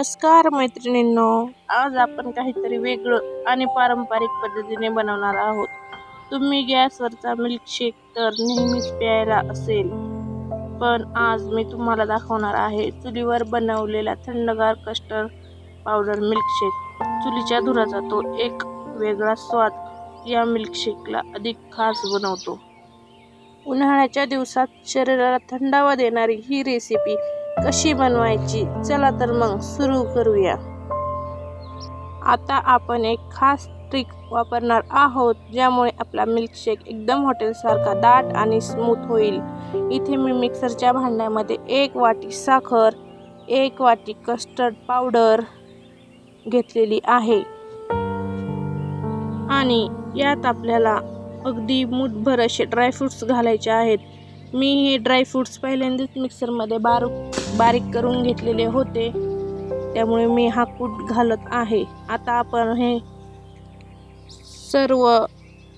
नमस्कार मैत्रिणींनो, आज आपण काहीतरी वेगळं आणि पारंपरिक पद्धतीने बनवणार आहोत. तुम्ही गॅसवरचा मिल्कशेक तर नेहमीच प्यायला असेल, पण आज मी तुम्हाला दाखवणार आहे चुलीवर बनवलेला थंडगार कस्टर्ड पावडर मिल्कशेक. चुलीच्या धुराचा तो एक वेगळा स्वाद या मिल्कशेकला अधिक खास बनवतो. उन्हाळ्याच्या दिवसात शरीराला थंडावा देणारी ही रेसिपी कशी बनवायची, चला तर मग सुरू करूया. आता आपण एक खास ट्रिक वापरणार आहोत, ज्यामुळे आपला मिल्कशेक एकदम हॉटेलसारखा दाट आणि स्मूथ होईल. इथे मी मिक्सरच्या भांड्यामध्ये 1 वाटी साखर, 1 वाटी कस्टर्ड पावडर घेतलेली आहे आणि यात आपल्याला अगदी मूठभर असे ड्रायफ्रूट्स घालायचे आहेत. मी हे ड्रायफ्रूट्स पहिल्यांदाच मिक्सरमध्ये बारीक करून घेतलेले होते, त्यामुळे मी हा कूट घालत आहे. आता आपण हे सर्व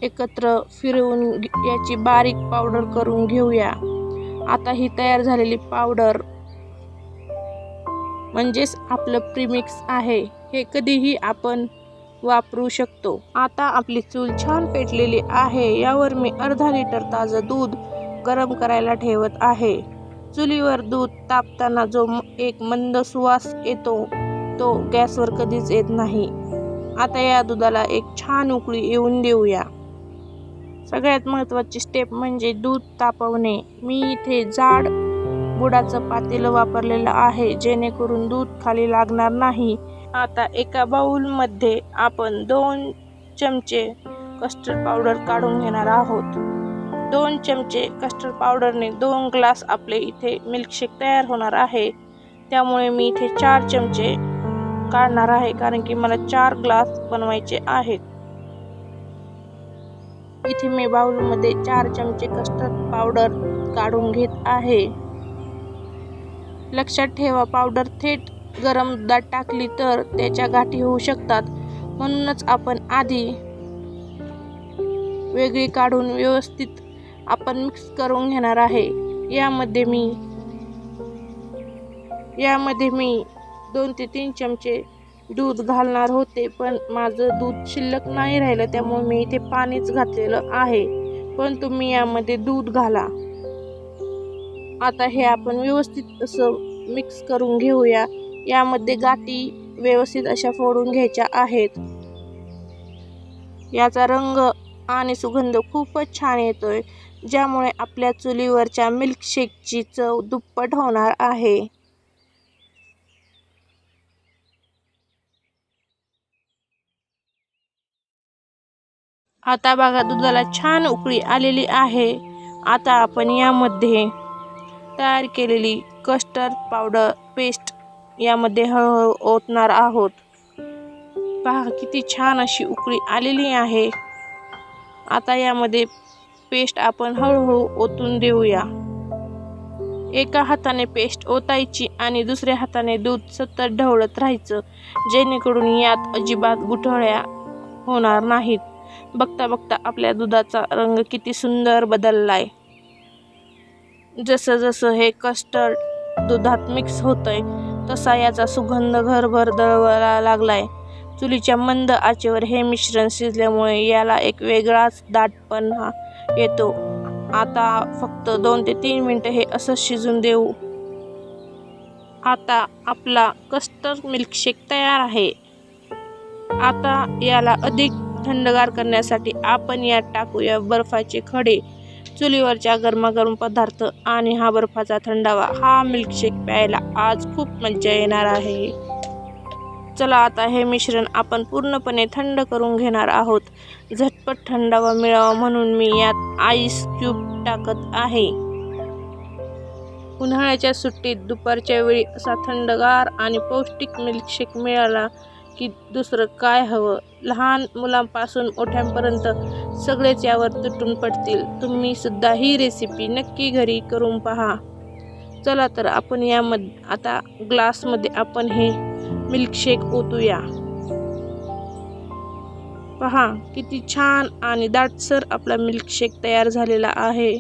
एकत्र फिरवून याची बारीक पावडर करून घेऊया. आता ही तयार झालेली पावडर म्हणजेच आपलं प्रीमिक्स आहे, हे कधीही आपण वापरू शकतो. आता आपली चूल छान पेटलेली आहे. यावर मी अर्धा लिटर ताजं दूध गरम करायला ठेवत आहे. चुलीवर दूध तापताना जो एक मंद सुवास येतो, तो गॅसवर कधीच येत नाही. आता या दुधाला एक छान उकळी येऊन देऊया. सगळ्यात महत्त्वाची स्टेप म्हणजे दूध तापवणे. मी इथे जाड बुडाचं पातेलं वापरलेलं आहे, जेणेकरून दूध खाली लागणार नाही. आता एका बाउलमध्ये आपण 2 चमचे कस्टर्ड पावडर काढून घेणार आहोत. 2 चमचे कस्टर्ड पावडरने 2 ग्लास आपले इथे मिल्कशेक तयार होणार आहे. त्यामुळे मी इथे 4 चमचे काढणार आहे, कारण की मला 4 ग्लास बनवायचे आहेत. इथे मी बाउलमध्ये 4 चमचे कस्टर्ड पावडर काढून घेत आहे. लक्षात ठेवा, पावडर थेट गरम दुधात टाकली तर त्याच्या गाठी होऊ शकतात, म्हणूनच आपण आधी वेगळी काढून व्यवस्थित आपण मिक्स करून घेणार आहे. यामध्ये मी 2 ते 3 चमचे दूध घालणार होते, पण माझं दूध शिल्लक नाही राहिलं, त्यामुळे मी इथे पाणीच घातलेलं आहे, पण तुम्ही यामध्ये दूध घाला. आता हे आपण व्यवस्थित असं मिक्स करून घेऊया. यामध्ये गाठी व्यवस्थित अशा फोडून घ्यायच्या आहेत. याचा रंग आणि सुगंध खूपच छान येतोय, ज्यामुळे आपल्या चुलीवरच्या मिल्कशेकची चव दुप्पट होणार आहे. आता बघा, दुधाला छान उकळी आलेली आहे. आता आपण यामध्ये तयार केलेली कस्टर्ड पावडर पेस्ट यामध्ये हळूहळू ओतणार आहोत. पहा, किती छान अशी उकळी आलेली आहे. आता यामध्ये पेस्ट आपण हळूहळू ओतून देऊया. एका हाताने पेस्ट ओतायची आणि दुसऱ्या हाताने दूध सतत ढवळत राहायचं, जेणेकरून यात अजिबात गुठळ्या होणार नाहीत. बघता बघता आपल्या दुधाचा रंग किती सुंदर बदललाय. जसं जसं हे कस्टर्ड दुधात मिक्स होतंय, तसा याचा सुगंध घरभर दरवळायला लागलाय. चुलीच्या मंद आचेवर हे मिश्रण शिजल्यामुळे याला एक वेगळाच दाटपणा येतो. आता फक्त 2 ते 3 मिनिटं हे असं शिजून देऊ. आता आपला कस्टर्ड मिल्कशेक तयार आहे. आता याला अधिक थंडगार करण्यासाठी आपण यात टाकूया बर्फाचे खडे. चुलीवरच्या गरमागरम पदार्थ आणि हा बर्फाचा थंडावा, हा मिल्कशेक प्यायला आज खूप मजा येणार आहे. चला, आता हे मिश्रण आपण पूर्णपणे थंड करून घेणार आहोत. झटपट थंडावा मिळावा म्हणून मी यात आईस क्यूब टाकत आहे. उन्हाळ्याच्या सुट्टीत दुपारच्या वेळी असा थंडगार आणि पौष्टिक मिल्कशेक मिळाला की दुसरं काय हवं. लहान मुलांपासून मोठ्यांपर्यंत सगळेच यावर तुटून पडतील. तुम्ही सुद्धा ही रेसिपी नक्की घरी करून पहा. चला तर आपण यामध्ये आता ग्लासमध्ये आपण हे मिल्कशेक ओतूया. पहा, किती छान आणि दाटसर आपला मिल्कशेक तयार झालेला आहे.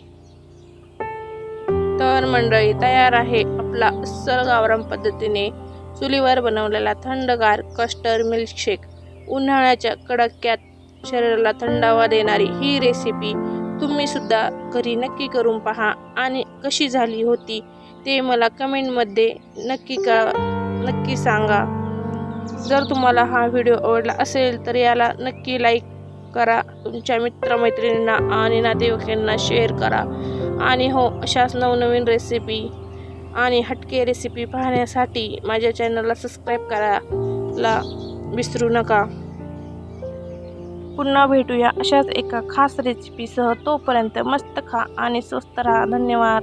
तर मंडळी, तयार आहे आपला अस्सल गावरान पद्धतीने चुलीवर बनवलेला थंडगार कस्टर्ड मिल्कशेक, उन्हाळ्याच्या कडाक्यात शरीराला थंडावा देणारी ही रेसिपी तुम्ही सुद्धा घरी नक्की करून पहा आणि कशी झाली होती ते मला कमेंटमध्ये नक्की सांगा। जर तुम्हाला हा व्हिडिओ आवडला असेल तर याला नक्की लाईक करा, तुमच्या मित्रमैत्रिणींना आणि नातेवाईकांना शेअर करा आणि हो, अशाच नवनवीन रेसिपी आणि हटके रेसिपी पाहण्यासाठी माझ्या चॅनलला सबस्क्राईब करायला विसरू नका। पुन्हा भेटूया अशाच एका खास रेसिपीसह। तोपर्यंत मस्त खा आणि स्वस्त राहा। धन्यवाद।